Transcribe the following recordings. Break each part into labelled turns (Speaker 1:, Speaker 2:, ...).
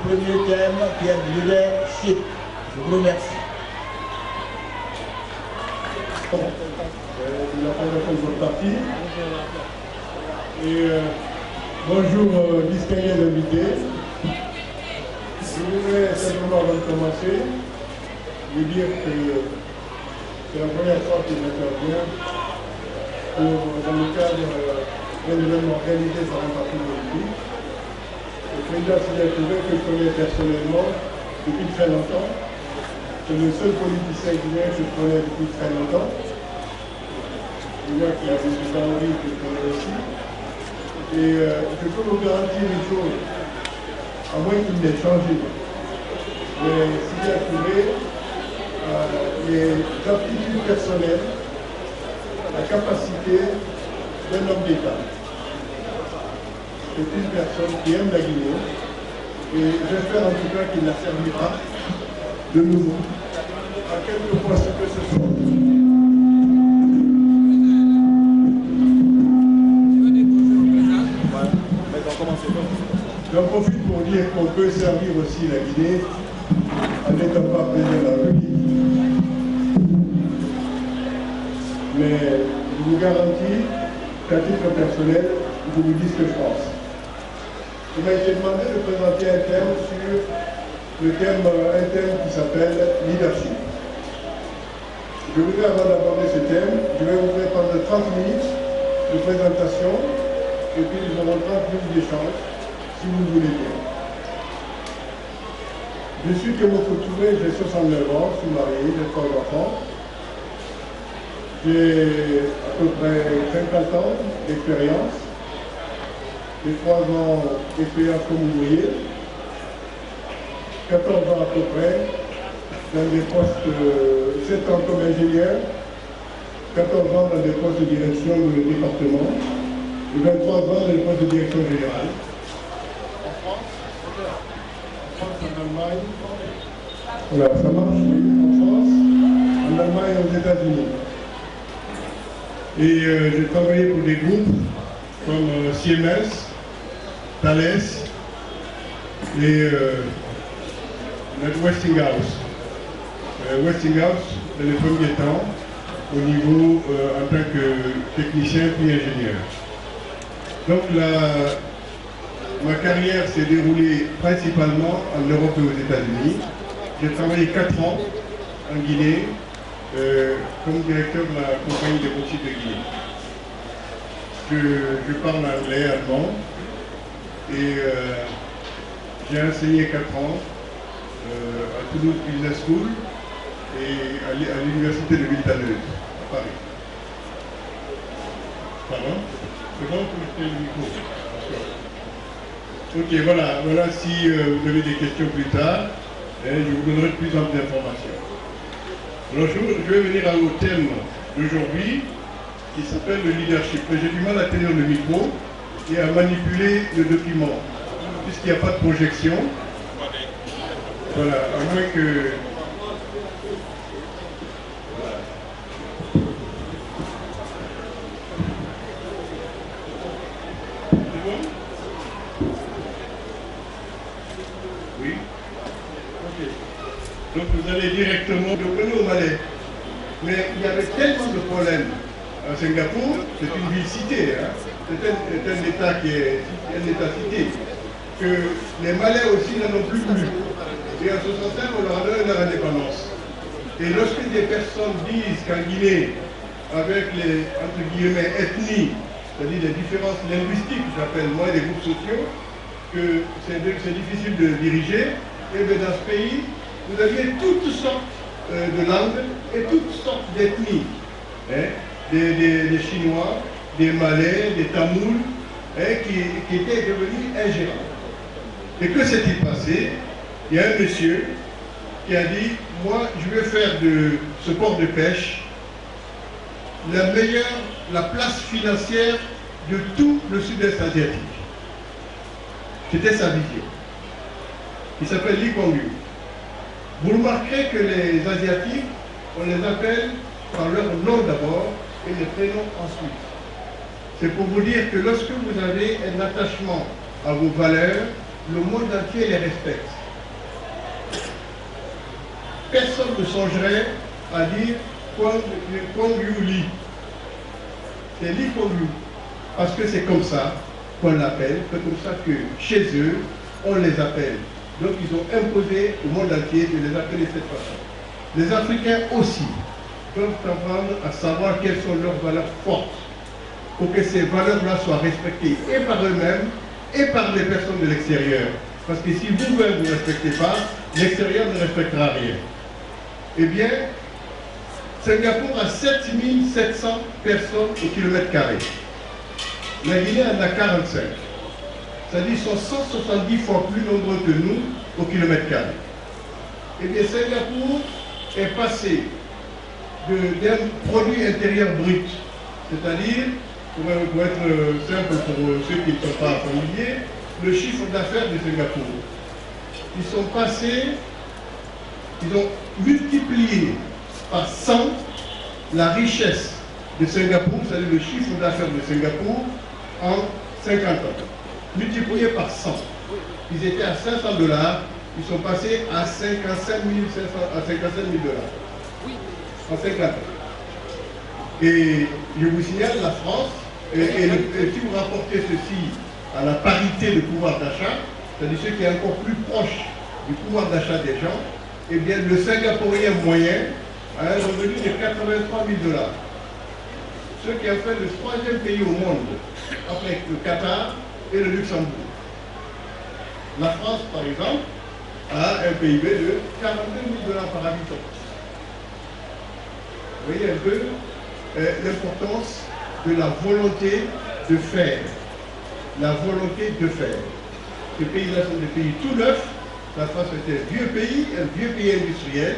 Speaker 1: premier thème qui est leadership. Je vous remercie.
Speaker 2: La présentation de votre parti. Et bonjour, distingués invités. Je voudrais simplement, avant de commencer, vous dire que c'est la première fois que j'interviens dans le cadre d'un événement organisé par un parti politique. Le président Sylvain Touré, que je connais personnellement depuis très longtemps, c'est le seul politicien guinéen que je connais depuis très longtemps. Je vois qu'il y a M. Henry que je connais aussi. Et je peux vous garantir une chose, à moins qu'il n'ait changé. Mais Sylvain Touré a les aptitudes personnelles, la capacité d'un homme d'État. C'est une personne qui aime la Guinée et j'espère en tout cas qu'il la servira de nouveau à quelque poste que ce soit. J'en profite pour dire qu'on peut servir aussi la Guinée en n'étant pas président de la République. Mais je vous garantis qu'à titre personnel, je vous dis ce que je pense. Il m'a été demandé de présenter un thème sur un thème qui s'appelle leadership. Je voudrais, avant d'aborder ce thème, je vais vous faire prendre 30 minutes de présentation et puis nous aurons 30 minutes d'échange, si vous le voulez bien. Je suis Kemoko Touré, j'ai 69 ans, je suis marié, j'ai 3 enfants. J'ai à peu près 50 ans d'expérience. J'ai 3 ans d'expérience comme ouvrier, 14 ans à peu près dans des postes, 7 ans comme ingénieur, 14 ans dans des postes de direction de département, et 23 ans dans des postes de direction générale. En France, en Allemagne, voilà, ça marche, oui, en France, en Allemagne et aux États-Unis. Et j'ai travaillé pour des groupes comme Siemens, Thales et Westinghouse. Westinghouse, dans les premiers temps, au niveau en tant que technicien puis ingénieur. Donc ma carrière s'est déroulée principalement en Europe et aux États-Unis. J'ai travaillé 4 ans en Guinée comme directeur de la compagnie des bauxites de Guinée. Je parle anglais, allemand et j'ai enseigné 4 ans à Toulouse Business School et à l'université de Viltaneuse, à Paris. Pardon? C'est bon pour jeter le micro? Ok, voilà si vous avez des questions plus tard, je vous donnerai de plus amples d'informations. Alors je vais venir au thème d'aujourd'hui qui s'appelle le leadership. J'ai du mal à tenir le micro et à manipuler le document, puisqu'il n'y a pas de projection. Voilà, à moins que... C'est bon? Oui? Ok. Donc vous allez directement, vous venez au Malais. Mais il y avait tellement de problèmes. À Singapour, c'est une ville citée, hein. C'est un État qui est un État cité, que les Malais aussi n'en ont plus voulu. Et en 65, on leur a donné leur indépendance. Et lorsque des personnes disent qu'en Guinée, avec les, entre guillemets, ethnies, c'est-à-dire les différences linguistiques, j'appelle moi les groupes sociaux, que c'est difficile de diriger, et bien dans ce pays, vous aviez toutes sortes de langues et toutes sortes d'ethnies. Hein, des Chinois, des Malais, des Tamouls, hein, qui étaient devenus ingérables. Et que s'est-il passé? Il y a un monsieur qui a dit, moi je vais faire de ce port de pêche la place financière de tout le sud-est asiatique. C'était sa vision. Il s'appelle Lee Kuan Yew. Vous remarquerez que les Asiatiques, on les appelle par leur nom d'abord et les prénoms ensuite. C'est pour vous dire que lorsque vous avez un attachement à vos valeurs,
Speaker 3: le monde entier les respecte. Personne ne songerait à dire Kwang Yu Li. C'est Li Kwang Yu. Parce que c'est comme ça qu'on l'appelle, c'est comme ça que chez eux, on les appelle. Donc ils ont imposé au monde entier de les appeler de cette façon. Les Africains aussi doivent apprendre à savoir quelles sont leurs valeurs fortes pour que ces valeurs-là soient respectées et par eux-mêmes et par les personnes de l'extérieur. Parce que si vous-même ne respectez pas, l'extérieur ne respectera rien. Eh bien, Singapour a 7700 personnes au kilomètre carré. La Guinée en a 45. C'est-à-dire qu'ils sont 170 fois plus nombreux que nous au kilomètre carré. Eh bien, Singapour est passé d'un produit intérieur brut, c'est-à-dire, pour être simple pour ceux qui ne sont pas familiers, le chiffre d'affaires de Singapour. Ils ont multiplié par 100 la richesse de Singapour, c'est-à-dire le chiffre d'affaires de Singapour, en 50 ans. Multiplié par 100. Ils étaient à 500 $, ils sont passés à 55 000 $. En 50 ans. Et je vous signale, la France, et si vous rapportez ceci à la parité de pouvoir d'achat, c'est-à-dire ce qui est encore plus proche du pouvoir d'achat des gens, eh bien le Singapourien moyen a un revenu de 83 000 $. Ce qui a fait le 3e pays au monde, après le Qatar et le Luxembourg. La France, par exemple, a un PIB de 42 000 $ par habitant. Vous voyez un peu l'importance de la volonté de faire. La volonté de faire. Ces pays-là sont des pays tout neufs. La France était un vieux pays industriel.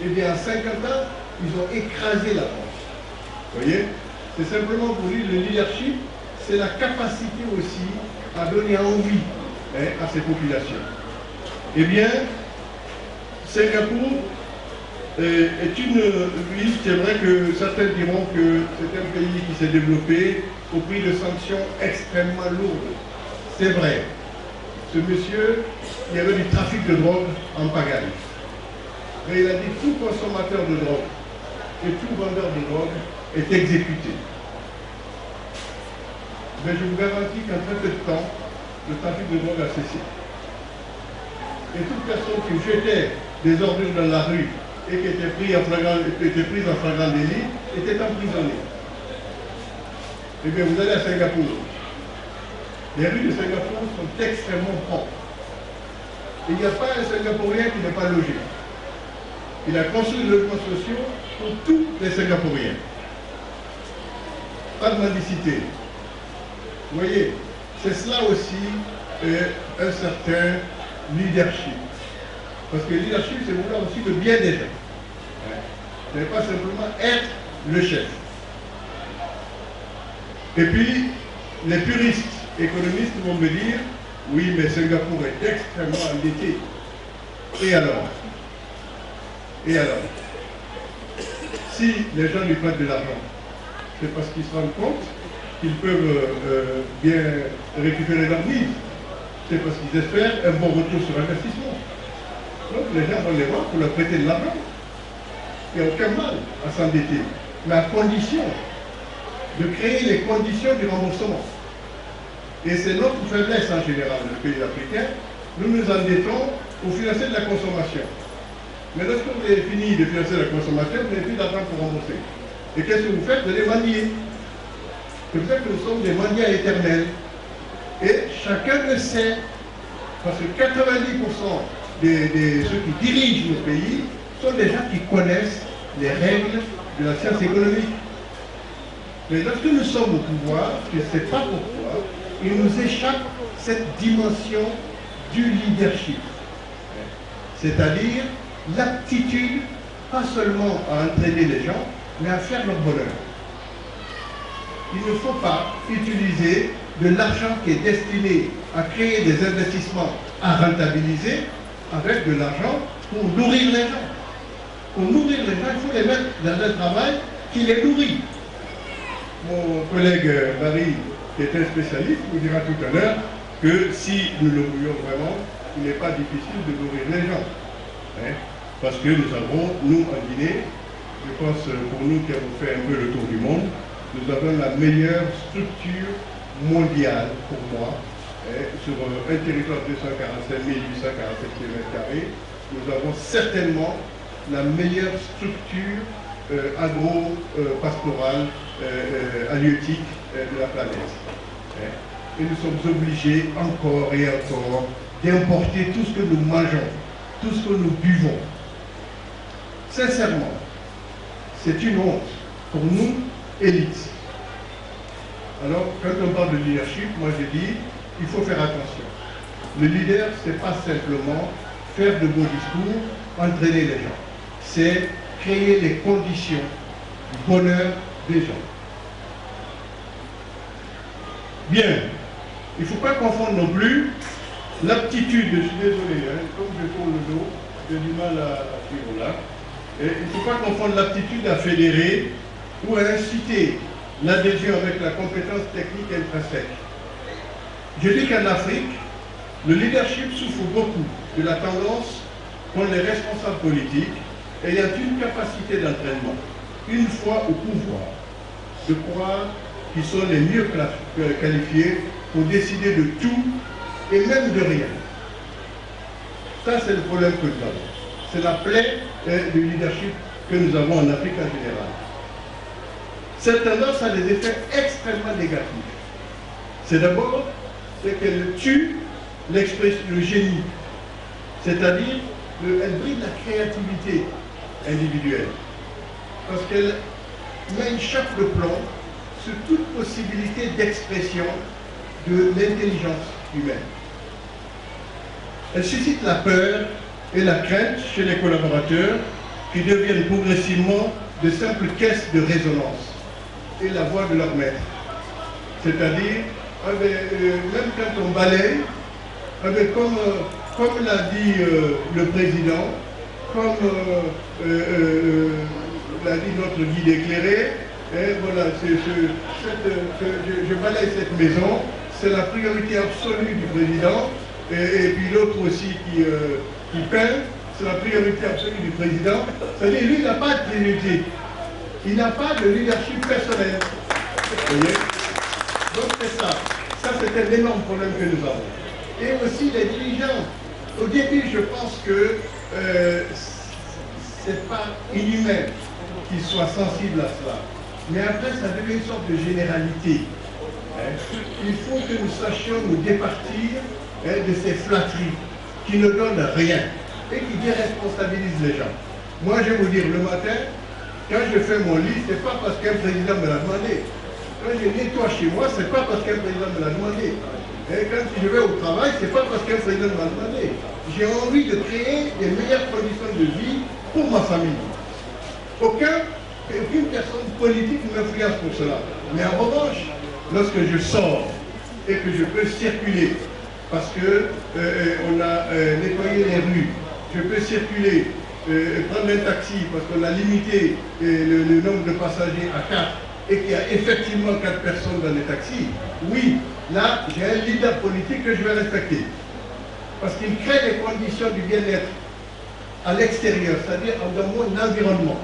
Speaker 3: Et bien en 50 ans, ils ont écrasé la France. Vous voyez? C'est simplement pour dire le leadership, c'est la capacité aussi à donner envie à ces populations. Eh bien, Singapour est une ville, c'est vrai que certains diront que c'est un pays qui s'est développé au prix de sanctions extrêmement lourdes. C'est vrai. Ce monsieur, il y avait du trafic de drogue en pagaille. Mais il a dit tout consommateur de drogue et tout vendeur de drogue est exécuté. Mais je vous garantis qu'en très peu de temps, le trafic de drogue a cessé. Et toute personne qui jetait des ordures dans la rue et qui était prise en flagrant délit était emprisonnée. Eh bien, vous allez à Singapour. Les rues de Singapour sont extrêmement propres. Il n'y a pas un Singapourien qui n'est pas logé. Il a construit des logements sociaux pour tous les Singapouriens. Pas de mendicité. Vous voyez, c'est cela aussi un certain leadership. Parce que le leadership, c'est vouloir aussi le bien des gens. Ce n'est pas simplement être le chef. Et puis, les puristes économistes vont me dire, oui, mais Singapour est extrêmement endetté. Et alors? Et alors? Si les gens lui prêtent de l'argent, c'est parce qu'ils se rendent compte qu'ils peuvent bien récupérer leur mise. C'est parce qu'ils espèrent un bon retour sur investissement. Donc les gens vont les voir pour leur prêter de l'argent. Il n'y a aucun mal à s'endetter, mais à condition de créer les conditions du remboursement. Et c'est notre faiblesse en général, le pays africain. Nous nous endettons pour financer de la consommation. Mais lorsque vous avez fini de financer la consommation, vous n'avez plus d'argent pour rembourser. Et qu'est-ce que vous faites? Vous allez mendier. C'est pour ça que nous sommes des mendiants éternels. Et chacun le sait, parce que 90% de ceux qui dirigent nos pays sont des gens qui connaissent les règles de la science économique. Mais lorsque nous sommes au pouvoir, je ne sais pas pourquoi, il nous échappe cette dimension du leadership. C'est-à-dire l'aptitude, pas seulement à entraîner les gens, mais à faire leur bonheur. Il ne faut pas utiliser de l'argent qui est destiné à créer des investissements à rentabiliser avec de l'argent pour nourrir les gens. Pour nourrir les gens, il faut les mettre dans un travail qui les nourrit. Mon collègue Barry, qui est un spécialiste, vous dira tout à l'heure que si nous le voulions vraiment, il n'est pas difficile de nourrir les gens. Hein, parce que nous avons, nous en Guinée, je pense pour nous qui avons fait un peu le tour du monde, nous avons la meilleure structure mondiale pour moi, hein, sur un territoire de 247 847 km², nous avons certainement la meilleure structure agro-pastorale, halieutique de la planète. Hein. Et nous sommes obligés encore et encore d'importer tout ce que nous mangeons, tout ce que nous buvons. Sincèrement, c'est une honte pour nous, élites. Alors, quand on parle de leadership, moi je dis, il faut faire attention. Le leader, ce n'est pas simplement faire de beaux discours, entraîner les gens. C'est créer les conditions du bonheur des gens. Bien, il ne faut pas confondre non plus l'aptitude, je suis désolé, hein, comme je tourne le dos, j'ai du mal à suivre là. Et il ne faut pas confondre l'aptitude à fédérer ou à inciter l'adhésion avec la compétence technique intrinsèque. Je dis qu'en Afrique, le leadership souffre beaucoup de la tendance qu'ont les responsables politiques ayant une capacité d'entraînement, une fois au pouvoir, de croire qu'ils sont les mieux qualifiés pour décider de tout et même de rien. Ça, c'est le problème que nous avons. C'est la plaie du leadership que nous avons en Afrique en général. Cette tendance a des effets extrêmement négatifs. C'est d'abord qu'elle tue le génie, c'est-à-dire qu'elle bride la créativité individuelle, parce qu'elle met une chape de plomb sur toute possibilité d'expression de l'intelligence humaine. Elle suscite la peur et la crainte chez les collaborateurs qui deviennent progressivement de simples caisses de résonance et la voix de leur maître. C'est-à-dire, même quand on balaye, comme l'a dit le président, comme l'a dit notre guide éclairé, et voilà, je balaye cette maison, c'est la priorité absolue du président, et puis l'autre aussi qui peint, c'est la priorité absolue du président. C'est-à-dire, lui, il n'a pas de priorité. Il n'a pas de leadership personnel. Vous voyez? Donc c'est ça. Ça, c'est un énorme problème que nous avons. Et aussi les dirigeants. Au début, je pense que c'est pas inhumain qu'ils soient sensibles à cela. Mais après, ça devient une sorte de généralité. Il faut que nous sachions nous départir de ces flatteries qui ne donnent rien et qui déresponsabilisent les gens. Moi, je vais vous dire, le matin, quand je fais mon lit, ce n'est pas parce qu'un président me l'a demandé. Quand je nettoie chez moi, ce n'est pas parce qu'un président me l'a demandé. Et quand je vais au travail, ce n'est pas parce qu'un président m'a demandé. J'ai envie de créer les meilleures conditions de vie pour ma famille. Aucune personne politique ne m'influence pour cela. Mais en revanche, lorsque je sors et que je peux circuler, parce qu'on a nettoyé les rues, je peux circuler, prendre un taxi parce qu'on a limité le nombre de passagers à 4 et qu'il y a effectivement 4 personnes dans les taxis, oui, là, j'ai un leader politique que je vais respecter. Parce qu'il crée les conditions du bien-être à l'extérieur, c'est-à-dire dans mon environnement.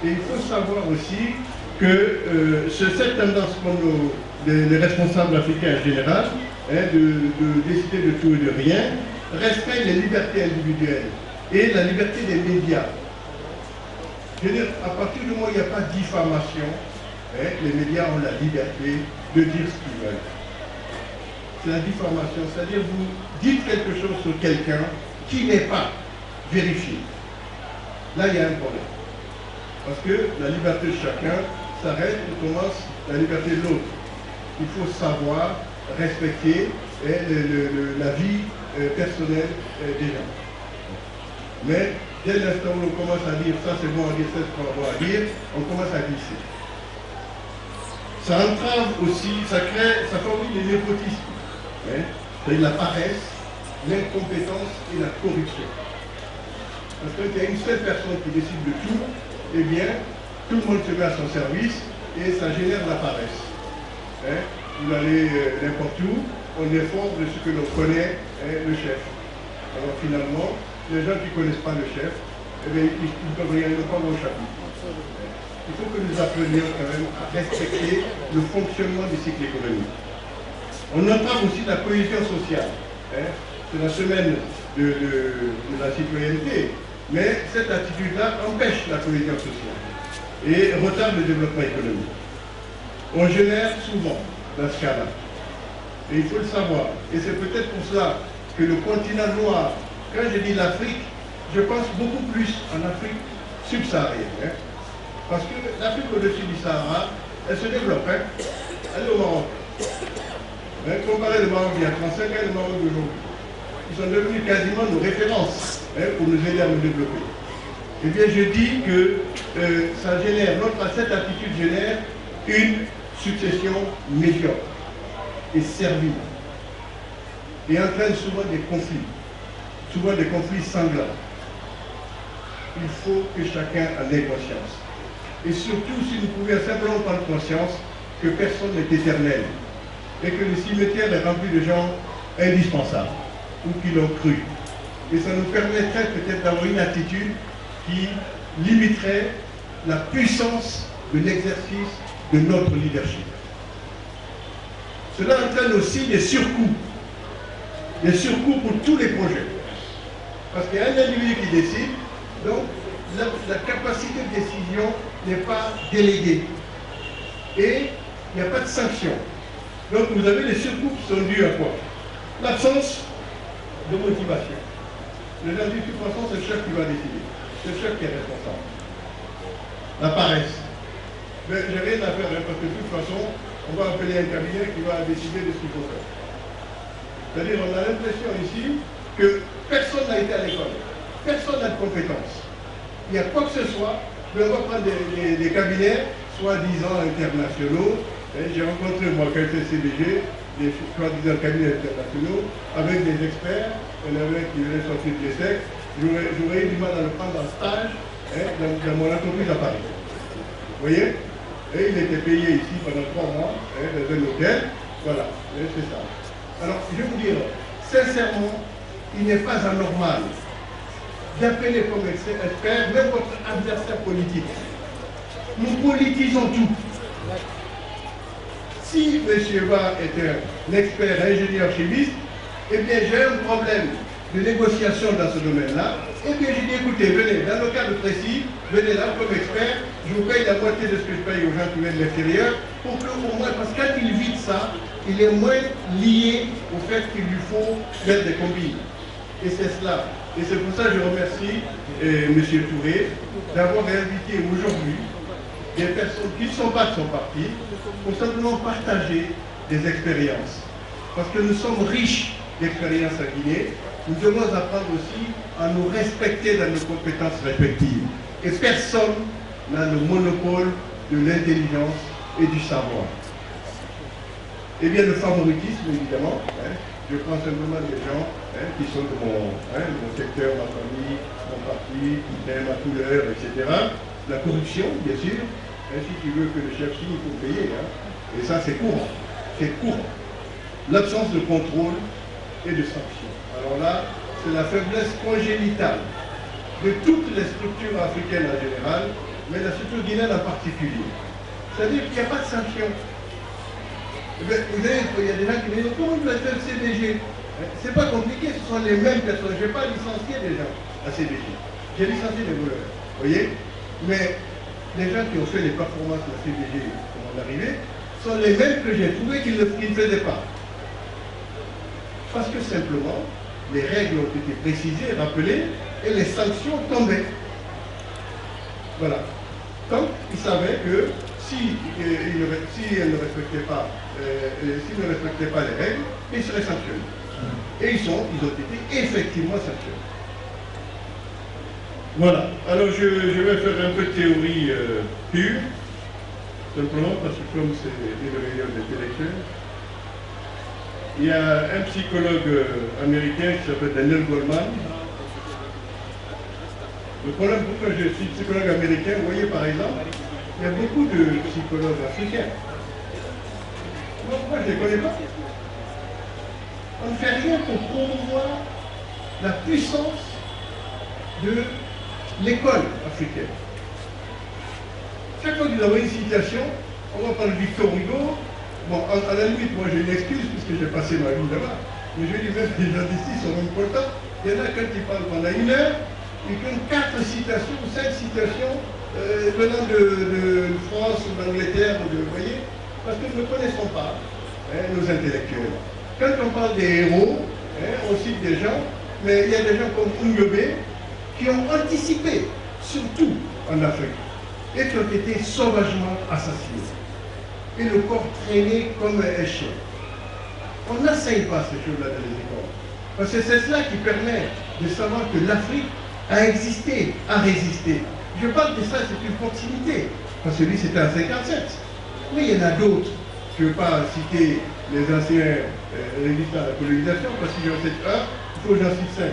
Speaker 3: Et il faut savoir aussi que cette tendance qu'ont les responsables africains en général, de décider de tout et de rien, restreint les libertés individuelles et la liberté des médias. Je veux dire, à partir du moment où il n'y a pas de diffamation, les médias ont la liberté de dire ce qu'ils veulent. C'est la diffamation, c'est-à-dire vous dites quelque chose sur quelqu'un qui n'est pas vérifié. Là, il y a un problème. Parce que la liberté de chacun s'arrête et commence la liberté de l'autre. Il faut savoir respecter la vie personnelle des gens. Mais dès l'instant où on commence à dire ça c'est bon à dire, ça c'est pas bon à dire, on commence à glisser. Ça entrave aussi, ça favorise le népotisme. C'est la paresse, l'incompétence et la corruption. Parce qu'il y a une seule personne qui décide de tout, eh bien, tout le monde se met à son service et ça génère la paresse. Vous allez n'importe où, on est fort de ce que l'on connaît, le chef. Alors finalement, les gens qui ne connaissent pas le chef, eh bien, ils ne peuvent rien, ils n'ont pas au chapitre. Il faut que nous apprenions quand même à respecter le fonctionnement du cycle économique. On entrave aussi la cohésion sociale. C'est la semaine de la citoyenneté, mais cette attitude-là empêche la cohésion sociale et retarde le développement économique. On génère souvent dans ce cas-là. Et il faut le savoir. Et c'est peut-être pour cela que le continent noir, quand je dis l'Afrique, je pense beaucoup plus en Afrique subsaharienne. Parce que l'Afrique au-dessus du Sahara, elle se développe. Elle est au Maroc. Comparez le Maroc il y a 35 ans et le Maroc d'aujourd'hui. Ils sont devenus quasiment nos références pour nous aider à nous développer. Eh bien, je dis que ça génère, cette attitude génère une succession médiocre et servile et entraîne souvent des conflits sanglants. Il faut que chacun en ait conscience. Et surtout, si vous pouvez simplement prendre conscience que personne n'est éternel et que le cimetière est rempli de gens indispensables ou qui l'ont cru. Et ça nous permettrait peut-être d'avoir une attitude qui limiterait la puissance de l'exercice de notre leadership. Cela entraîne aussi des surcoûts pour tous les projets. Parce qu'il y a un individu qui décide, donc la capacité de décision n'est pas déléguée. Et il n'y a pas de sanction. Donc vous avez les surcoûts qui sont dus à quoi? L'absence de motivation. Les gens disent de toute façon c'est le chef qui va décider. C'est le chef qui est responsable. La paresse. Mais j'ai rien à faire, parce que de toute façon, on va appeler un cabinet qui va décider de ce qu'il faut faire. C'est-à-dire on a l'impression ici que personne n'a été à l'école. Personne n'a de compétences. Il y a quoi que ce soit, mais on va prendre des cabinets, soi-disant internationaux. J'ai rencontré moi quelques CBG, des soi-disant cabinets internationaux, avec des experts. Il y en avait qui venaient sortir de l'ESSEC. J'aurais eu du mal à le prendre en stage dans mon entreprise à Paris. Vous voyez? Et il était payé ici pendant 3 mois, dans un hôtel. Voilà, c'est ça. Alors, je vais vous dire, sincèrement, il n'est pas anormal d'appeler comme expert même votre adversaire politique. Nous politisons tout. Si M. Va est un expert ingénieur chimiste, eh bien j'ai un problème de négociation dans ce domaine-là, eh bien j'ai dit écoutez, venez, dans le cadre précis, venez là comme expert, je vous paye la moitié de ce que je paye aux gens qui viennent de l'extérieur, pour que au moins, parce que quand il vide ça, il est moins lié au fait qu'il lui faut mettre des combines. Et c'est cela. Et c'est pour ça que je remercie M. Touré d'avoir invité aujourd'hui des personnes qui ne sont pas de son parti pour simplement partager des expériences. Parce que nous sommes riches d'expériences à Guinée, nous devons apprendre aussi à nous respecter dans nos compétences respectives. Et personne n'a le monopole de l'intelligence et du savoir. Eh bien, le favoritisme, évidemment, je prends simplement des gens qui sont de mon secteur, ma famille, mon parti, qui t'aiment ma couleur, etc. La corruption, bien sûr. Si tu veux que le chef signe, il faut payer. Et ça, c'est courant. C'est courant. L'absence de contrôle et de sanction. Alors là, c'est la faiblesse congénitale de toutes les structures africaines en général, mais la structure guinéenne en particulier. C'est-à-dire qu'il n'y a pas de sanction. Vous savez, il y a des gens qui me disent comment tu vas faire le CBG? C'est pas compliqué, ce sont les mêmes personnes. Je n'ai pas licencié des gens à CBG. J'ai licencié des voleurs. Vous voyez? Mais les gens qui ont fait les performances de la CBG à mon arrivée sont les mêmes que j'ai trouvé qu'ils ne faisaient pas. Parce que simplement, les règles ont été précisées, rappelées, et les sanctions tombaient. Voilà. Donc, ils savaient que s'ils ne respectaient pas les règles, ils seraient sanctionnés. Et ils ont été effectivement sanctionnés. Voilà. Alors je vais faire un peu de théorie pure, simplement parce que comme c'est une réunion d'intellectuels, il y a un psychologue américain qui s'appelle Daniel Goleman. Le problème, pourquoi je suis psychologue américain, vous voyez par exemple, il y a beaucoup de psychologues africains. Moi, je ne les connais pas. On ne fait rien pour promouvoir la puissance de l'école africaine. Chaque fois que nous avons une citation, on va parler de Victor Hugo. Bon, à la limite, moi j'ai une excuse puisque j'ai passé ma vie là-bas. Mais je dis même que les gens d'ici sont même contents. Il y en a quand ils parlent pendant 1 heure, ils donnent 4 citations ou 5 citations venant de France ou d'Angleterre, vous voyez, parce que nous ne connaissons pas nos intellectuels. Quand on parle des héros, on cite des gens, mais il y a des gens comme Ouyobé qui ont anticipé, surtout en Afrique, et qui ont été sauvagement assassinés. Et le corps traîné comme un chien. On n'enseigne pas ces choses-là dans les écoles. Parce que c'est cela qui permet de savoir que l'Afrique a existé, a résisté. Je parle de ça, c'est une proximité. Parce que lui, c'était en 57. Mais il y en a d'autres. Je ne veux pas citer les anciens résistants à la colonisation, parce que j'en cite un, il faut que j'en cite 5.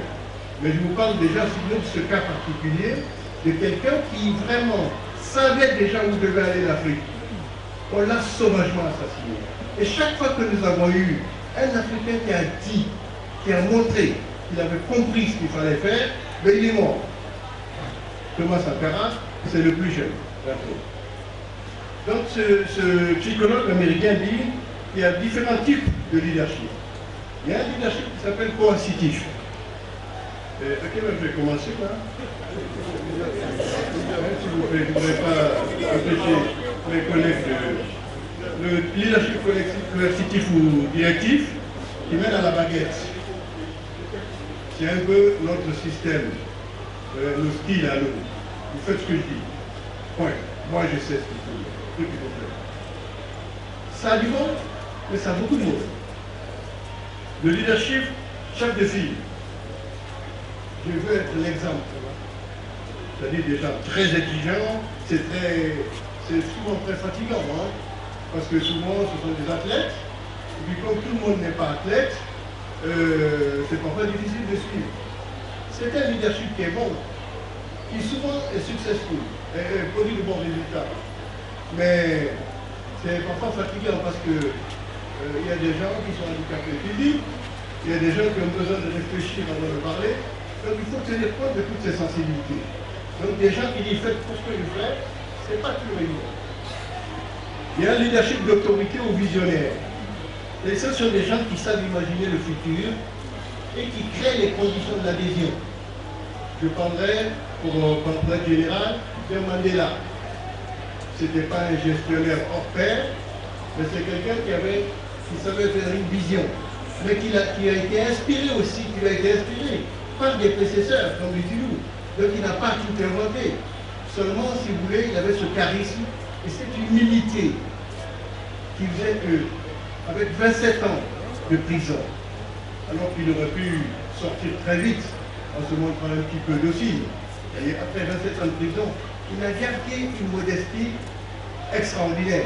Speaker 3: Mais je vous parle déjà, de ce cas particulier, de quelqu'un qui vraiment savait déjà où devait aller l'Afrique. On l'a sauvagement assassiné. Et chaque fois que nous avons eu un Africain qui a dit, qui a montré qu'il avait compris ce qu'il fallait faire, ben il est mort. Thomas Sankara, c'est le plus jeune d'entre eux. Donc ce psychologue américain dit qu'il y a différents types de leadership. Il y a un leadership qui s'appelle coercitif. À quelle heure je vais commencer là? S'il vous plaît, je ne voudrais pas empêcher mes collègues de... Le leadership coercitif ou directif qui mène à la baguette. C'est un peu notre système, nos styles à nous. Vous faites ce que je dis. Point. Moi je sais ce qu'il faut faire. Ça a du monde, mais ça a beaucoup de monde. Le leadership, chef de file. Je veux être l'exemple. C'est-à-dire des gens très exigeants, c'est souvent très fatigant, hein, parce que souvent ce sont des athlètes, et puis comme tout le monde n'est pas athlète, c'est parfois difficile de suivre. C'est un leadership qui est bon, qui souvent est successful, et produit de bons résultats. Mais c'est parfois fatigant parce que il y a des gens qui sont handicapés physiques, il y a des gens qui ont besoin de réfléchir avant de parler. Donc il faut tenir compte de toutes ces sensibilités. Donc des gens qui disent faites tout ce que je fais, ce n'est pas toujours évident. Il y a un leadership d'autorité ou visionnaire. Et ce sont des gens qui savent imaginer le futur et qui créent les conditions de l'adhésion. Je parlerai pour portrait général de Mandela. Ce n'était pas un gestionnaire hors pair, mais c'est quelqu'un qui savait faire une vision, mais qui a été inspiré aussi, qui a été inspiré par des prédécesseurs comme Lutilou. Donc il n'a pas tout inventé. Seulement, si vous voulez, il avait ce charisme et cette humilité qui faisait que, avec 27 ans de prison, alors qu'il aurait pu sortir très vite en se montrant un petit peu docile, et après 27 ans de prison, il a gardé une modestie extraordinaire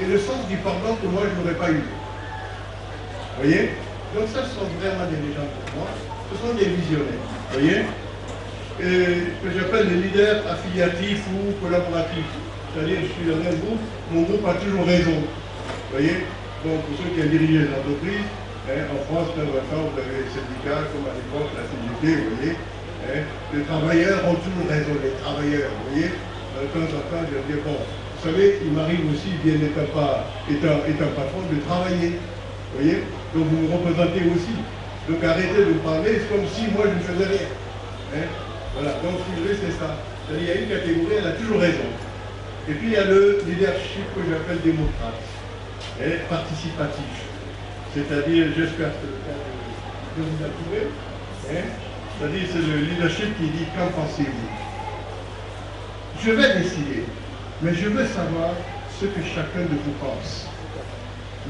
Speaker 3: et le sens du pardon que moi je n'aurais pas eu. Vous voyez? Donc ça, ce sont vraiment des légendes pour moi. Ce sont des visionnaires, vous voyez, que j'appelle les leaders affiliatifs ou collaboratifs. C'est-à-dire, je suis dans un groupe, mon groupe a toujours raison, vous voyez. Donc, pour ceux qui ont dirigé les entreprises, en France, là, vous avez les syndicats, comme à l'époque, la CGT, vous voyez. Les travailleurs ont toujours raison, les travailleurs, vous voyez. De temps en temps, je dis, bon, vous savez, il m'arrive aussi, bien étant patron, de travailler, vous voyez. Donc, vous me représentez aussi. Donc arrêtez de me parler, c'est comme si moi je ne faisais rien. Voilà, donc si vous voulez, c'est ça. C'est-à-dire il y a une catégorie, elle a toujours raison. Et puis il y a le leadership que j'appelle démocrate, participatif. C'est-à-dire, j'espère que vous avez trouvé. C'est-à-dire c'est le leadership qui dit qu'en pensez-vous. Je vais décider, mais je veux savoir ce que chacun de vous pense.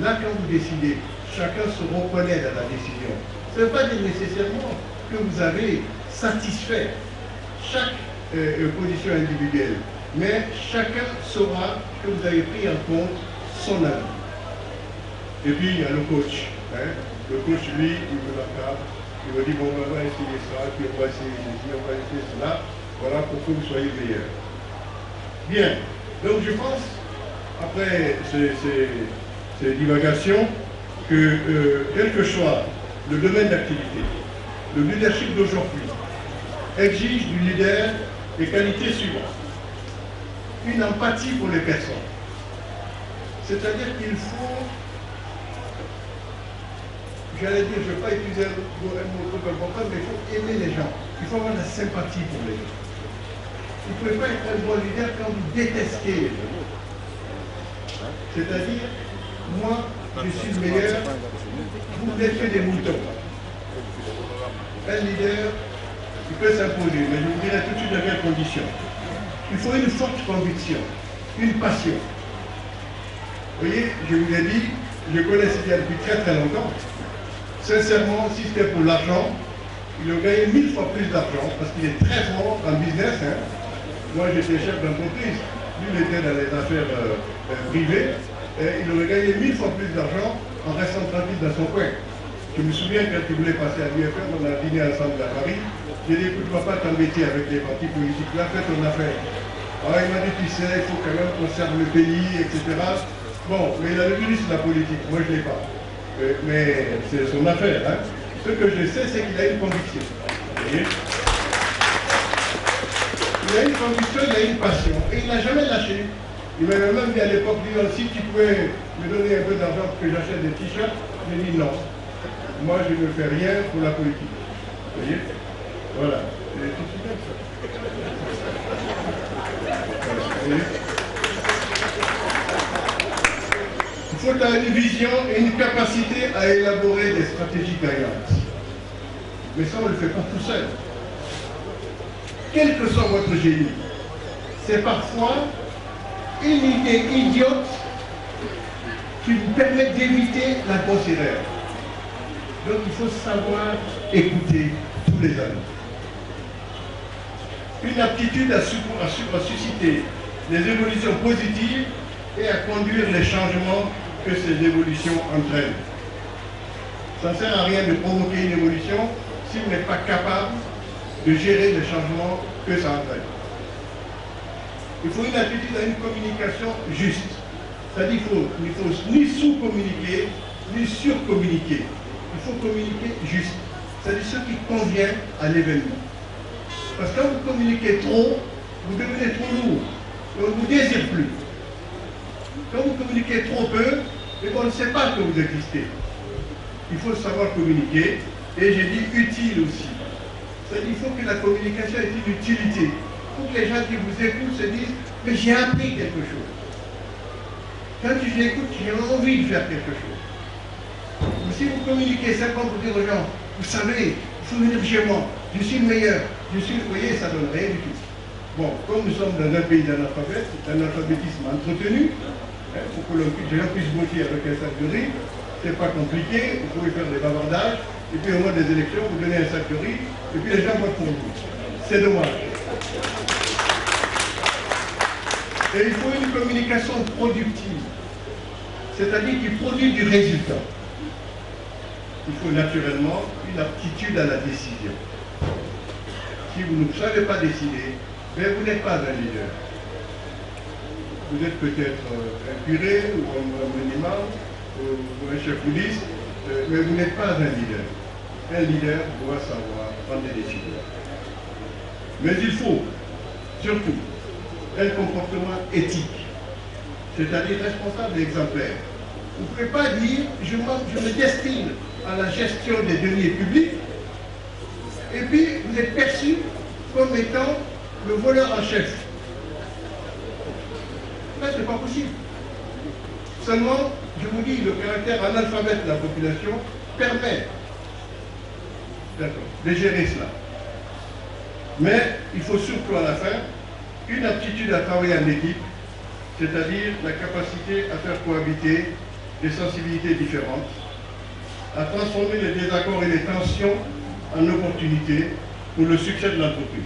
Speaker 3: Là, quand vous décidez, chacun se reconnaît dans la décision. Ça ne veut pas dire nécessairement que vous avez satisfait chaque position individuelle, mais chacun saura que vous avez pris en compte son avis. Et puis il y a le coach. Le coach, lui, il me l'encadre, il me dit bon, on va essayer ça, puis on va essayer ceci, on va essayer cela, voilà pour que vous soyez meilleurs. Bien, donc je pense, après ces divagations, que quel que soit le domaine d'activité. Le leadership d'aujourd'hui exige du leader les qualités suivantes. Une empathie pour les personnes. C'est-à-dire qu'il faut, j'allais dire, je ne vais pas utiliser un mot trop important, mais il faut aimer les gens. Il faut avoir de la sympathie pour les gens. Vous ne pouvez pas être un bon leader quand vous détestez les gens. C'est-à-dire, moi, je suis le meilleur, vous n'êtes que des moutons. Un leader, il peut s'imposer, mais je vous dirai tout de suite dans quelles conditions. Il faut une forte conviction, une passion. Vous voyez, je vous ai dit, je connais Sidi depuis très très longtemps. Sincèrement, si c'était pour l'argent, il aurait gagné 1000 fois plus d'argent, parce qu'il est très fort en business. Hein. Moi, j'étais chef d'entreprise. Lui, il était dans les affaires privées. Et il aurait gagné 1000 fois plus d'argent en restant tranquille dans son coin. Je me souviens quand il voulait passer à l'UFR, on a dîné ensemble à Paris. J'ai dit, écoute, ne va pas t'embêter avec les partis politiques. Là, fais ton affaire. Alors, il m'a dit, tu sais, il faut quand même qu'on serve le pays, etc. Bon, mais il a le virus de la politique. Moi, je ne l'ai pas. Mais c'est son affaire. Hein. Ce que je sais, c'est qu'il a une conviction. Vous voyez ? Il a une conviction, il a une passion. Et il n'a jamais lâché. Il m'avait même dit à l'époque, si tu pouvais me donner un peu d'argent pour que j'achète des t-shirts, j'ai dit non. Moi, je ne fais rien pour la politique. Vous voyez? Voilà. C'est tout de suite ça. Il faut avoir une vision et une capacité à élaborer des stratégies gagnantes. Mais ça, on ne le fait pas tout seul. Quel que soit votre génie, c'est parfois une idée idiote qui vous permet d'éviter la grosse erreur. Donc il faut savoir écouter tous les amis. Une aptitude à susciter des évolutions positives et à conduire les changements que ces évolutions entraînent. Ça ne sert à rien de provoquer une évolution si vous n'êtes pas capable de gérer les changements que ça entraîne. Il faut une attitude à une communication juste. C'est-à-dire qu'il ne faut ni sous-communiquer, ni sur-communiquer. Il faut communiquer juste. C'est-à-dire ce qui convient à l'événement. Parce que quand vous communiquez trop, vous devenez trop lourd. Et on ne vous désire plus. Quand vous communiquez trop peu, et on ne sait pas que vous existez. Il faut savoir communiquer. Et j'ai dit utile aussi. C'est-à-dire qu'il faut que la communication ait une utilité. Pour que les gens qui vous écoutent se disent « mais j'ai appris quelque chose ». Quand je l'écoute, j'ai envie de faire quelque chose. Mais si vous communiquez simplement pour dire aux gens « vous savez, il faut venir chez moi, je suis le meilleur, je suis le... » Vous voyez, ça ne donne rien du tout. Bon, comme nous sommes dans un pays d'analphabète, d'un alphabétisme entretenu, pour que les gens puissent voter avec un sac de riz, c'est pas compliqué, vous pouvez faire des bavardages, et puis au moment des élections, vous donnez un sac de riz, et puis les gens votent pour vous. C'est dommage. Et il faut une communication productive, c'est-à-dire qui produit du résultat. Il faut naturellement une aptitude à la décision. Si vous ne savez pas décider, mais vous n'êtes pas un leader. Vous êtes peut-être un curé ou un imam ou un chef bouddhiste, mais vous n'êtes pas un leader. Un leader doit savoir prendre des décisions. Mais il faut, surtout, un comportement éthique, c'est-à-dire responsable et exemplaire. Vous ne pouvez pas dire je me destine à la gestion des deniers publics et puis vous êtes perçu comme étant le voleur en chef. Là, ce n'est pas possible. Seulement, je vous dis, le caractère analphabète de la population permet de gérer cela. Mais il faut surtout à la fin une aptitude à travailler en équipe, c'est-à-dire la capacité à faire cohabiter des sensibilités différentes, à transformer les désaccords et les tensions en opportunités pour le succès de l'entreprise.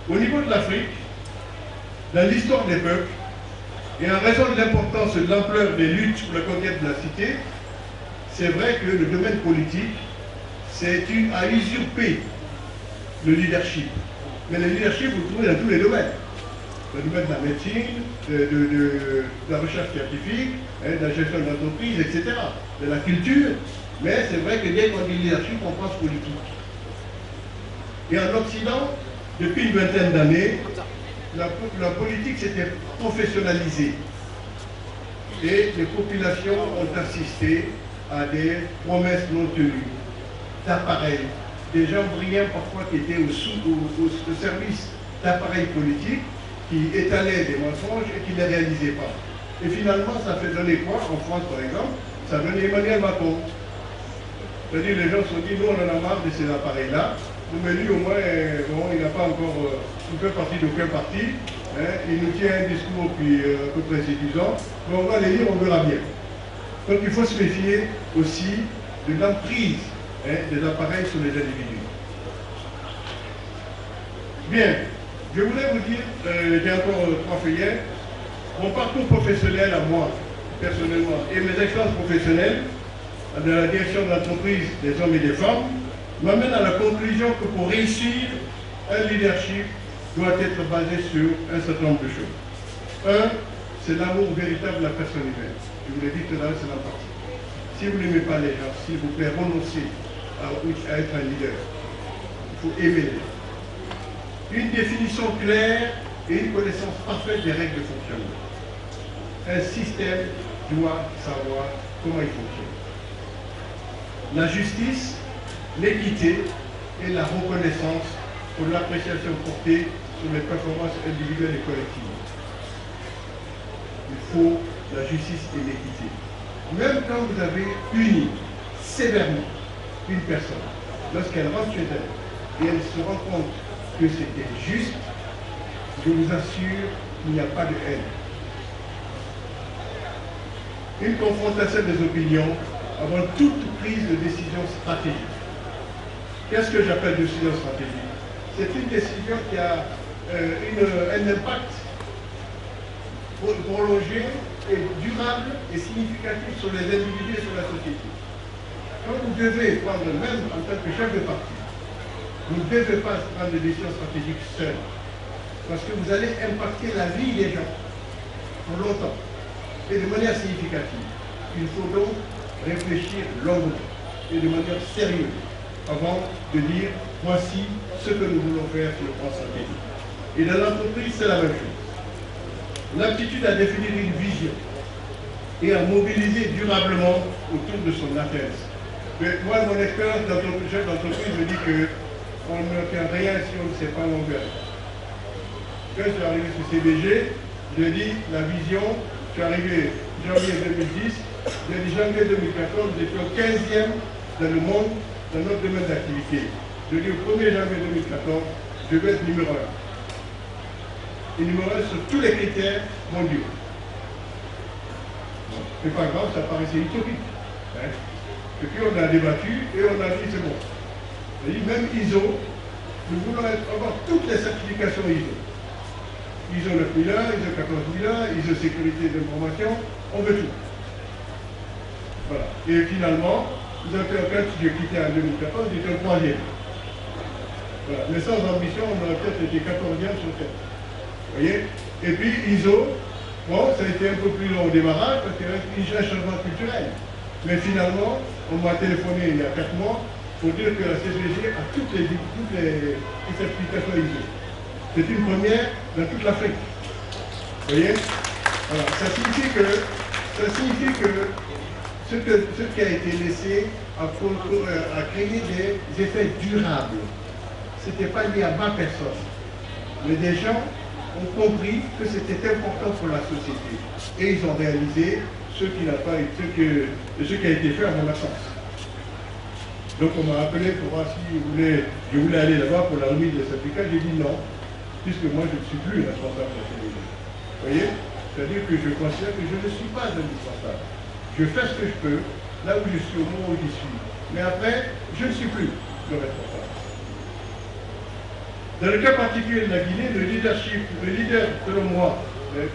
Speaker 3: Au niveau de l'Afrique, dans l'histoire des peuples, et en raison de l'importance et de l'ampleur des luttes pour la conquête de la cité, c'est vrai que le domaine politique a usurpé le leadership. Mais le leadership, vous le trouvez dans tous les domaines. Dans le domaine de la médecine, de la recherche scientifique, de la gestion d'entreprise, etc. De la culture. Mais c'est vrai que dès qu'on dit leadership, on pense politique. Et en Occident, depuis une vingtaine d'années, la politique s'était professionnalisée. Et les populations ont assisté à des promesses non tenues, d'appareils, des gens brillants parfois qui étaient au service d'appareils politiques, qui étalaient des mensonges et qui ne les réalisaient pas. Et finalement, ça fait donner quoi? En France, par exemple, ça donne Emmanuel Macron. C'est-à-dire, les gens se sont dit, nous, on en a marre de ces appareils-là. Mais lui, au moins, bon, il n'a pas encore, il fait partie d'aucun parti. Hein, il nous tient un discours puis, à peu près séduisant. Mais on va les lire, on verra bien. Donc, il faut se méfier aussi de l'emprise des appareils sur les individus. Bien, je voulais vous dire, j'ai encore 3 feuillets, mon parcours professionnel à moi, personnellement, et mes expériences professionnelles de la direction de l'entreprise des hommes et des femmes m'amènent à la conclusion que pour réussir, un leadership doit être basé sur un certain nombre de choses. Un, c'est l'amour véritable de la personne humaine. Je vous l'ai dit tout à l'heure, c'est l'empathie. Si vous n'aimez pas les gens, s'il vous plaît, renoncez à être un leader. Il faut aimer les gens. Une définition claire et une connaissance parfaite des règles de fonctionnement. Un système doit savoir comment il fonctionne. La justice, l'équité et la reconnaissance pour l'appréciation portée sur les performances individuelles et collectives. Il faut la justice et l'équité. Même quand vous avez puni sévèrement une personne, lorsqu'elle rentre chez elle et elle se rend compte que c'était juste, je vous assure qu'il n'y a pas de haine. Une confrontation des opinions avant toute prise de décision stratégique. Qu'est-ce que j'appelle décision stratégique? C'est une décision qui a un impact prolongé et durable et significatif sur les individus et sur la société. Quand vous devez prendre, même en tant que chef de parti, vous ne devez pas prendre des décisions stratégiques seules, parce que vous allez impacter la vie des gens pour longtemps et de manière significative. Il faut donc réfléchir longuement et de manière sérieuse avant de dire voici ce que nous voulons faire sur le plan stratégique. Et dans l'entreprise, c'est la même chose. L'aptitude à définir une vision et à mobiliser durablement autour de son atteinte. Mais moi, mon expérience chef d'entreprise me dit qu'on ne fait rien si on ne sait pas longueur. Quand je suis arrivé sur CBG, je dis la vision, je suis arrivé janvier 2010, j'ai dit janvier 2014, j'étais au 15e dans le monde, dans notre domaine d'activité. Je dis au 1er janvier 2014, je vais être numéro 1. Et numéro 1 sur tous les critères mondiaux. Bon, c'est pas grave, ça paraissait utopique. Hein? Et puis on a débattu et on a dit c'est bon. On a dit même ISO, nous voulons avoir toutes les certifications ISO. ISO 9001, ISO 14001, ISO sécurité d'information, on veut tout. Voilà. Et finalement, nous avons fait quand j'ai quitté en 2014, j'étais le 3e. Voilà. Mais sans ambition, on aurait peut-être été 14e sur Terre. Vous voyez? Et puis ISO, bon, ça a été un peu plus long au démarrage parce qu'il y avait un changement culturel. Mais finalement, on m'a téléphoné il y a 4 mois pour dire que la CBG a toutes les certifications ISO. C'est une première dans toute l'Afrique. Vous voyez? Voilà. Ça signifie que ce qui a été laissé a créé des effets durables. Ce n'était pas lié à ma personne. Mais des gens ont compris que c'était important pour la société. Et ils ont réalisé ce qui a été fait à mon absence. Donc on m'a appelé pour voir si je voulais aller là-bas pour la remise des certificats. J'ai dit non, puisque moi je ne suis plus responsable de la CBG. Vous voyez? C'est-à-dire que je considère que je ne suis pas indispensable. Je fais ce que je peux, là où je suis, au moment où j'y suis. Mais après, je ne suis plus le responsable. Dans le cas particulier de la Guinée, le leader, selon moi,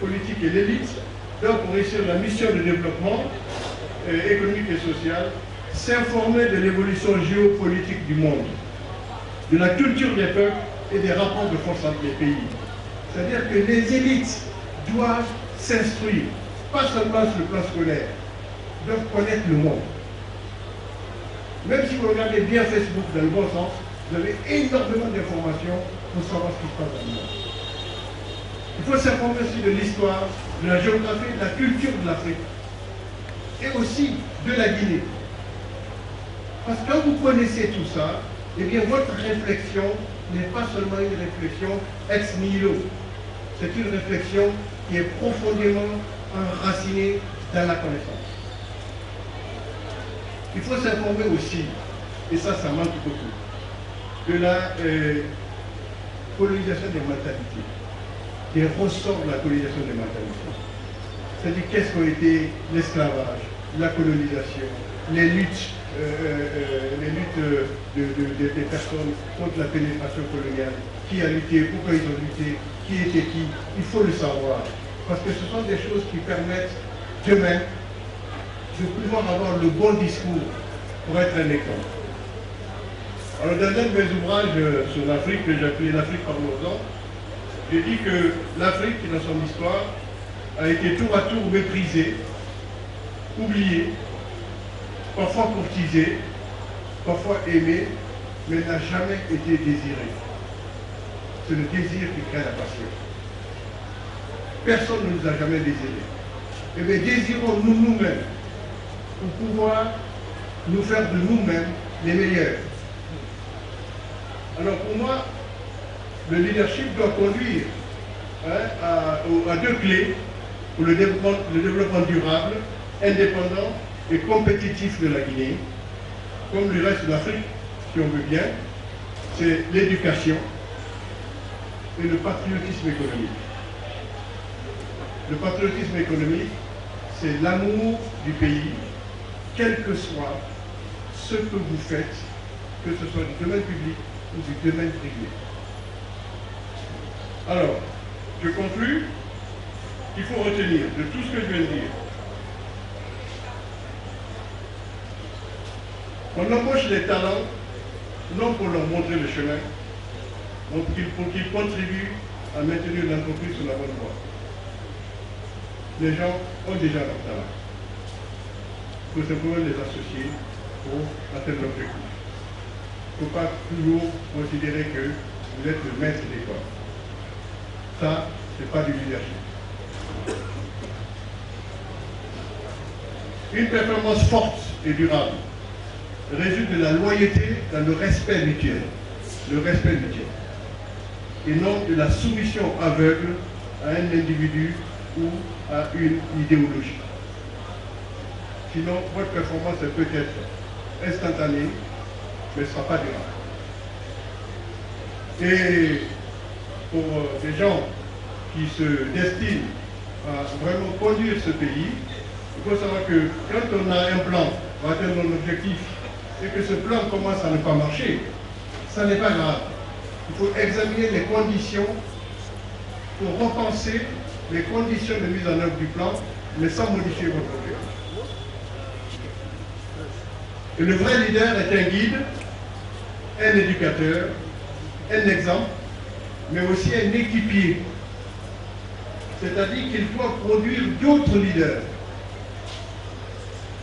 Speaker 3: politique et l'élite, doit, pour réussir la mission de développement économique et social, s'informer de l'évolution géopolitique du monde, de la culture des peuples et des rapports de force entre les pays. C'est-à-dire que les élites doivent s'instruire, pas seulement sur le plan scolaire, doivent connaître le monde. Même si vous regardez bien Facebook dans le bon sens, vous avez énormément d'informations pour savoir ce qui se passe dans le monde. Il faut s'informer aussi de l'histoire, de la géographie, de la culture de l'Afrique. Et aussi de la Guinée. Parce que quand vous connaissez tout ça, eh bien votre réflexion n'est pas seulement une réflexion ex nihilo. C'est une réflexion qui est profondément enracinée dans la connaissance. Il faut s'informer aussi, et ça manque beaucoup, de la colonisation des mentalités, des ressorts de la colonisation des mentalités. C'est-à-dire qu'est-ce qu'ont été l'esclavage, la colonisation, les luttes des personnes contre la pénétration coloniale, qui a lutté, pourquoi ils ont lutté, qui était qui, il faut le savoir. Parce que ce sont des choses qui permettent demain de pouvoir avoir le bon discours pour être un exemple. Alors dans un de mes ouvrages sur l'Afrique, que j'ai appelé l'Afrique par nos ans, j'ai dit que l'Afrique, dans son histoire, a été tour à tour méprisée, oubliée, parfois courtisée, parfois aimée, mais n'a jamais été désirée. C'est le désir qui crée la passion. Personne ne nous a jamais désirés. Eh bien, désirons-nous nous-mêmes pour pouvoir nous faire de nous-mêmes les meilleurs. Alors pour moi, le leadership doit conduire à deux clés pour le développement durable, indépendant et compétitif de la Guinée, comme le reste de l'Afrique, si on veut bien, c'est l'éducation et le patriotisme économique. Le patriotisme économique, c'est l'amour du pays, quel que soit ce que vous faites, que ce soit du domaine public ou du domaine privé. Alors, je conclus qu'il faut retenir de tout ce que je viens de dire. On embauche les talents, non pour leur montrer le chemin, mais pour qu'ils contribuent à maintenir l'entreprise sur la bonne voie. Les gens ont déjà leur talent. Il faut simplement les associer pour atteindre l'objectif. Il ne faut pas toujours considérer que vous êtes le maître d'école. Ça, ce n'est pas du leadership. Une performance forte et durable résulte de la loyauté dans le respect mutuel. Le respect mutuel. Et non de la soumission aveugle à un individu ou à une idéologie. Sinon, votre performance peut être instantanée, mais ne sera pas durable. Et pour des gens qui se destinent à vraiment conduire ce pays, il faut savoir que quand on a un plan pour atteindre un objectif et que ce plan commence à ne pas marcher, ça n'est pas grave. Il faut examiner les conditions pour repenser les conditions de mise en œuvre du plan, mais sans modifier votre objectif. Et le vrai leader est un guide, un éducateur, un exemple, mais aussi un équipier. C'est-à-dire qu'il doit produire d'autres leaders.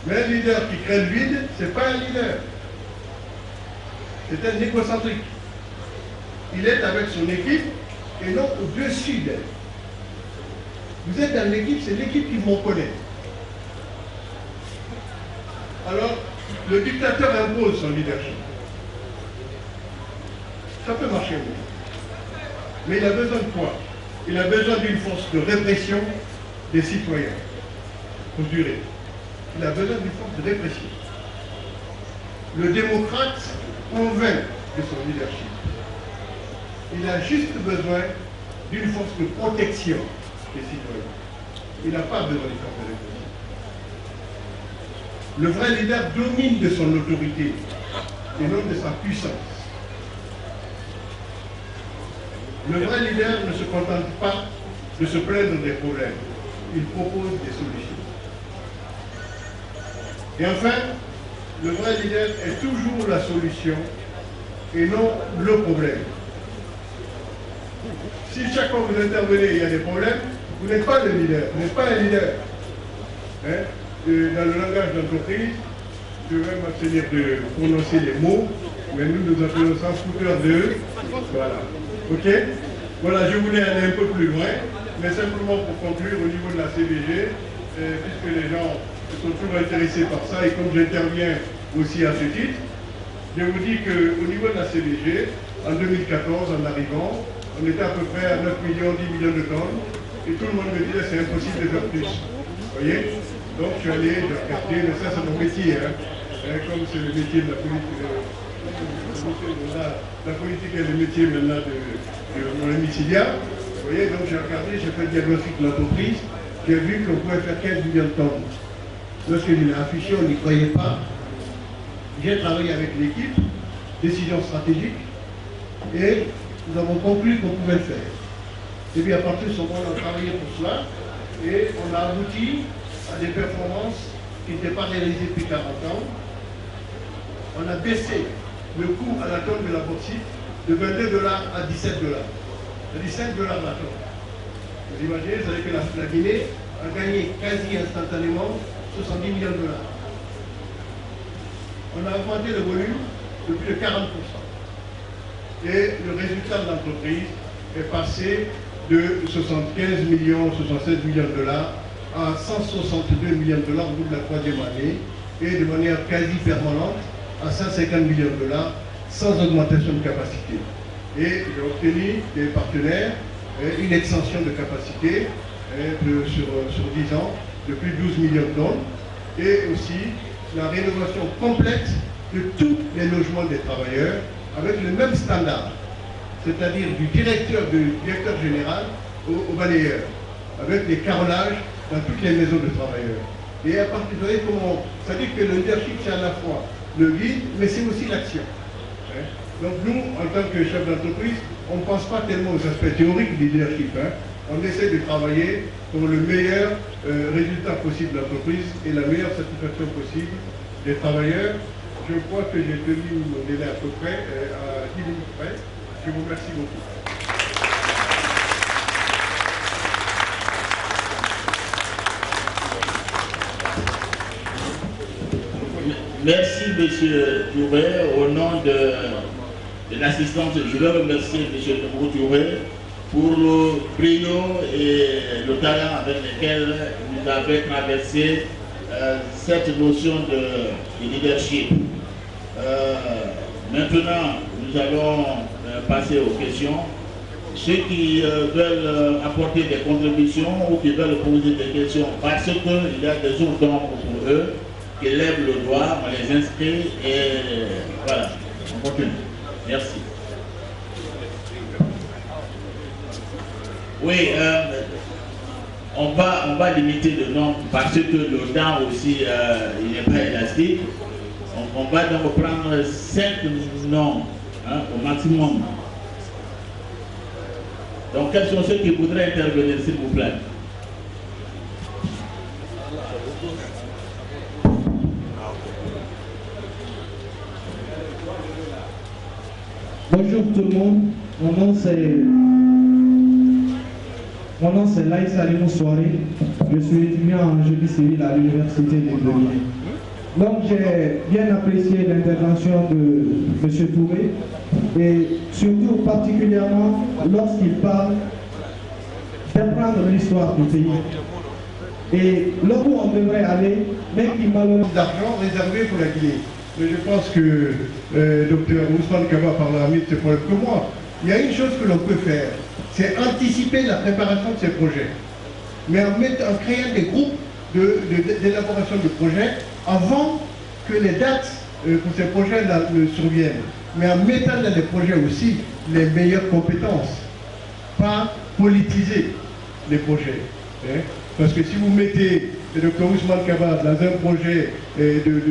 Speaker 3: Mais un leader qui crée le vide, ce n'est pas un leader. C'est un égocentrique. Il est avec son équipe et non au-dessus d'elle. Vous êtes dans l'équipe, c'est l'équipe qui vous connaît. Alors, le dictateur impose son leadership. Ça peut marcher, oui. Mais il a besoin de quoi? Il a besoin d'une force de répression des citoyens pour durer. Il a besoin d'une force de répression. Le démocrate convainc de son leadership. Il a juste besoin d'une force de protection des citoyens. Il n'a pas besoin d'une force de répression. Le vrai leader domine de son autorité et non de sa puissance. Le vrai leader ne se contente pas de se plaindre des problèmes. Il propose des solutions. Et enfin, le vrai leader est toujours la solution et non le problème. Si chaque fois que vous intervenez, il y a des problèmes, vous n'êtes pas le leader, vous n'êtes pas un leader. Hein? Dans le langage d'entreprise, je vais m'abstenir de prononcer les mots, mais nous appelons ça scooter de... Voilà. Ok? Voilà, je voulais aller un peu plus loin, mais simplement pour conclure au niveau de la CBG, puisque les gens sont toujours intéressés par ça, et comme j'interviens aussi à ce titre, je vous dis qu'au niveau de la CBG, en 2014, en arrivant, on était à peu près à 9 millions, 10 millions de tonnes, et tout le monde me disait c'est impossible de faire plus. Vous voyez? Donc je suis allé, j'ai regardé, mais ça c'est mon métier, hein. Comme c'est le métier de la politique, la politique est le métier maintenant de mon ami Sylvia. Vous voyez, donc j'ai regardé, j'ai fait le diagnostic de l'entreprise, j'ai vu qu'on pouvait faire 15 millions de tonnes. Lorsque je l'ai affiché, on n'y croyait pas. J'ai travaillé avec l'équipe, décision stratégique, et nous avons conclu qu'on pouvait le faire. Et puis à partir de ce moment, on a travaillé pour cela, et on a abouti à des performances qui n'étaient pas réalisées depuis 40 ans. On a baissé le coût à la tonne de la bauxite de 22 $ à 17 $. C'est-à-dire 5 $ la tonne. Vous imaginez, c'est-à-dire que la Guinée a gagné quasi instantanément 70 millions de $. On a augmenté le volume de plus de 40%. Et le résultat de l'entreprise est passé de 75 millions, 76 millions de $ à 162 millions de $ au bout de la 3e année, et de manière quasi permanente à 150 millions de $, sans augmentation de capacité. Et j'ai obtenu des partenaires une extension de capacité sur 10 ans de plus de 12 millions de tonnes, et aussi la rénovation complète de tous les logements des travailleurs avec le même standard, c'est-à-dire du directeur général au balayeur, avec des carrelages dans toutes les maisons de travailleurs. Et à partir de là, ça dit que le leadership, c'est à la fois le guide, mais c'est aussi l'action. Donc nous, en tant que chef d'entreprise, on ne pense pas tellement aux aspects théoriques du leadership. On essaie de travailler pour le meilleur résultat possible de l'entreprise et la meilleure satisfaction possible des travailleurs. Je crois que j'ai tenu mon délai à peu près à 10 minutes près. Je vous remercie beaucoup.
Speaker 1: Merci, M. Touré. Au nom de l'assistance, je veux remercier M. Touré pour le brio et le talent avec lequel vous avez traversé cette notion de leadership. Maintenant, nous allons passer aux questions. Ceux qui veulent apporter des contributions ou qui veulent poser des questions parce qu'il y a des jours d'ombre pour eux, qui lèvent le doigt, on les inscrit et voilà, on continue. Merci. Oui, on va limiter le nombre parce que le temps aussi il n'est pas élastique. On va donc prendre 5 noms au maximum. Donc quels sont ceux qui voudraient intervenir, s'il vous plaît?
Speaker 4: Bonjour tout le monde, mon nom c'est Laïs Alimou Soiré, je suis étudiant en génie civil à l'université de Guinée. Donc j'ai bien apprécié l'intervention de M. Touré et surtout particulièrement lorsqu'il parle d'apprendre l'histoire du pays. Et là où on devrait aller, même qui malheureusement
Speaker 3: d'argent réservé pour la Guinée. Mais je pense que Dr Ousmane Kaba parlera mieux de ces problèmes que moi. Il y a une chose que l'on peut faire, c'est anticiper la préparation de ces projets. Mais en créant des groupes d'élaboration de projets avant que les dates pour ces projets ne surviennent. Mais en mettant dans les projets aussi les meilleures compétences. Pas politiser les projets. Parce que si vous mettez le Dr Ousmane Kaba dans un projet de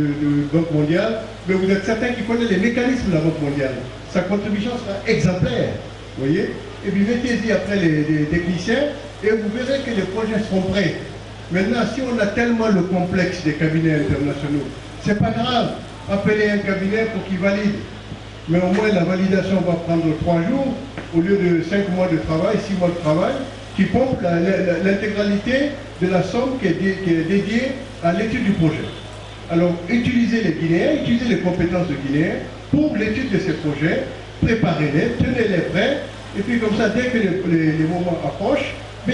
Speaker 3: Banque mondiale, mais vous êtes certain qu'il connaît les mécanismes de la Banque mondiale. Sa contribution sera exemplaire. Vous voyez? Et puis mettez-y après les techniciens et vous verrez que les projets seront prêts. Maintenant, si on a tellement le complexe des cabinets internationaux, c'est pas grave. Appelez un cabinet pour qu'il valide. Mais au moins la validation va prendre 3 jours au lieu de 5 mois de travail, 6 mois de travail, qui pompe l'intégralité de la somme qui est dédiée à l'étude du projet. Alors, utilisez les Guinéens, utilisez les compétences de Guinéens pour l'étude de ces projets, préparez-les, tenez-les prêts, et puis comme ça, dès que les moments approchent, vous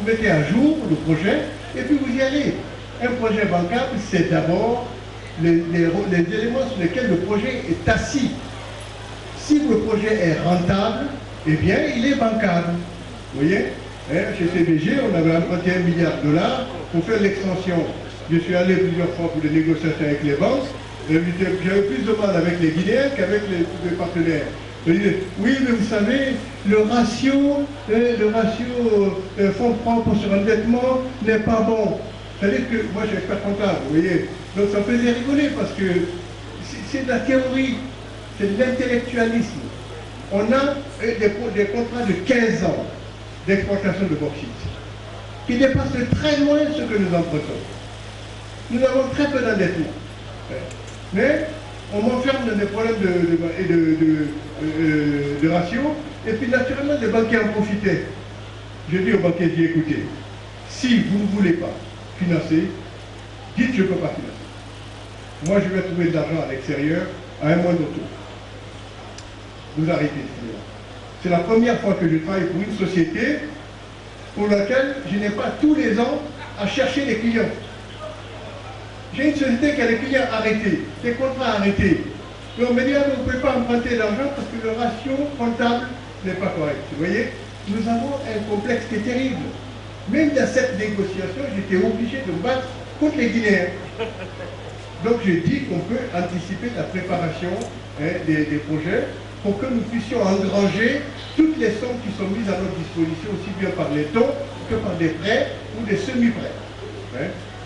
Speaker 3: mettez à jour le projet, et puis vous y allez. Un projet bancable, c'est d'abord les éléments sur lesquels le projet est assis. Si le projet est rentable, eh bien, il est bancable. Vous voyez, chez CBG, on avait emprunté $1 milliard pour faire l'extension. Je suis allé plusieurs fois pour des négociations avec les banques. J'avais plus de mal avec les Guinéens qu'avec les partenaires. Ils disaient, oui, mais vous savez, le ratio fonds propres sur endettement n'est pas bon. C'est-à-dire que moi, je suis expert comptable, vous voyez. Donc ça me faisait rigoler parce que c'est de la théorie, c'est de l'intellectualisme. On a des contrats de 15 ans d'exportation de bauxite qui dépassent très loin ce que nous empruntons. Nous avons très peu d'endettement. Mais on m'enferme dans des problèmes de ratio, et puis naturellement les banquiers en profitaient. Je dis aux banquiers, écoutez, si vous ne voulez pas financer, dites je ne peux pas financer. Moi je vais trouver de l'argent à l'extérieur à un moindre taux. Vous arrêtez de finir. C'est la première fois que je travaille pour une société pour laquelle je n'ai pas tous les ans à chercher des clients. J'ai une société qui a des clients arrêtés, des contrats arrêtés. Et on me dit, vous ne pouvez pas emprunter l'argent parce que le ratio comptable n'est pas correct. Vous voyez, nous avons un complexe qui est terrible. Même dans cette négociation, j'étais obligé de me battre contre les Guinéens. Donc j'ai dit qu'on peut anticiper la préparation des projets pour que nous puissions engranger toutes les sommes qui sont mises à notre disposition, aussi bien par les dons que par des prêts ou des semi-prêts.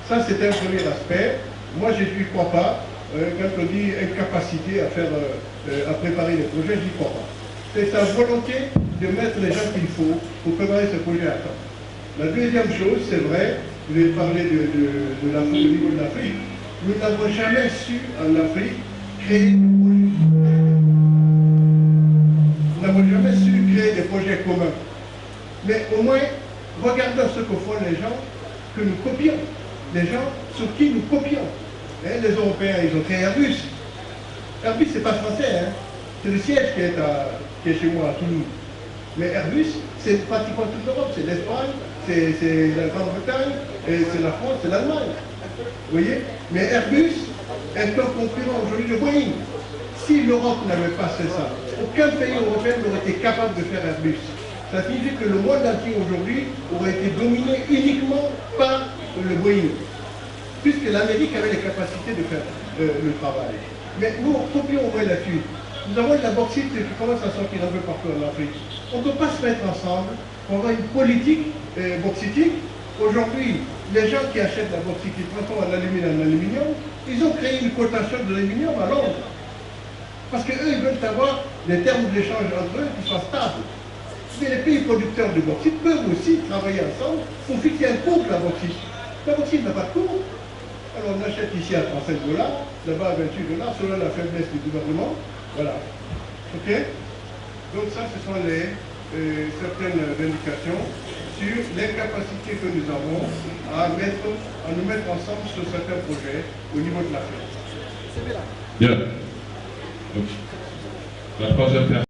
Speaker 3: Ça, c'est un premier aspect. Moi, je n'y crois pas. Quand on dit incapacité à préparer les projets, je n'y crois pas. C'est sa volonté de mettre les gens qu'il faut pour préparer ce projet à temps. La deuxième chose, c'est vrai, vous avez parlé de l'Afrique, au niveau de l'Afrique, nous n'avons jamais su en Afrique créer des projets. Nous n'avons jamais su créer des projets communs. Mais au moins, regardons ce que font les gens que nous copions. Les gens sur qui nous copions. Les Européens, ils ont créé Airbus. Airbus, c'est pas français, c'est le siège qui est chez moi à Toulouse. Mais Airbus, c'est pratiquement toute l'Europe. C'est l'Espagne, c'est la Grande-Bretagne, c'est la France, c'est l'Allemagne. Vous voyez? Mais Airbus est un concurrent aujourd'hui de Boeing. Si l'Europe n'avait pas fait ça, aucun pays européen n'aurait été capable de faire Airbus. Ça signifie que le monde entier aujourd'hui aurait été dominé uniquement par le Boeing, puisque l'Amérique avait les capacités de faire le travail. Mais nous, on copie, on voit là-dessus. Nous avons de la bauxite qui commence à sortir un peu partout en Afrique. On ne peut pas se mettre ensemble pour avoir une politique bauxitique. Aujourd'hui, les gens qui achètent la bauxite, qui transforment l'aluminium en aluminium, ils ont créé une cotation de l'aluminium à Londres. Parce qu'eux, ils veulent avoir des termes d'échange entre eux qui soient stables. Mais les pays producteurs de bauxite peuvent aussi travailler ensemble pour fixer un cours de la bauxite. La bauxite n'a pas de cours. Alors on achète ici à 35 $, là-bas à 28 $, selon la faiblesse du gouvernement. Voilà. OK? Donc ça, ce sont certaines indications sur l'incapacité que nous avons à nous mettre ensemble sur certains projets au niveau de l'Afrique.
Speaker 5: Bien. Donc, la troisième personne.